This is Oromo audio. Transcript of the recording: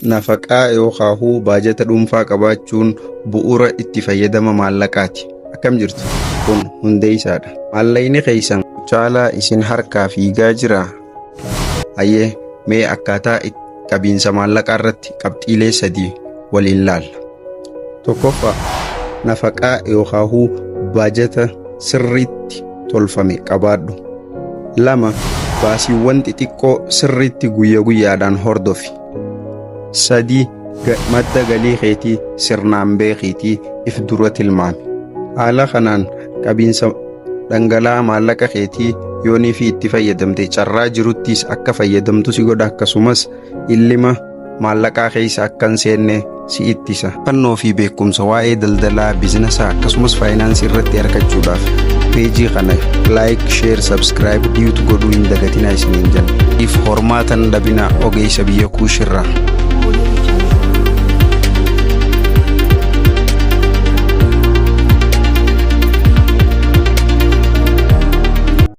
nafaqaa yookaan baajata dhuunfaa qabaachuun bu'uura itti fayyadama maallaqaati. Akkam jirtu? Kun hundee isaadha. Maallaqni keessan caalaa isin harkaa fiigaa jira. Hayyee mee akkaataa qabiinsa maallaqaa irratti qabxiilee 3 waliin laalla. Tokkoffaa nafaqaa yookaan baajata sirriitti tolfame qabaadhu. 2 baasiiwwan xixiqqoo sirriitti guyyaa guyyaadhaan hordofi. 3 madda galii keetii sirnaan beekiitii if dura tilmaami. Haala kanaan qabiinsa dhangala'aa maallaqa keetii yoonii fi itti fayyadamte carraa jiruttis akka fayyadamtu si godha, akkasumas illima maallaqaa keessa akka hin seenne si ittisa. Fannoo fi beekumsa waa'ee daldalaa, biizinasa akkasumas faayinaansii irratti argachuudhaaf peejii kana like, share, subscribe godhuu hin dagatinaa isiniin jenna. If hormaatan dhabina ogeessa biyya kuushirraa.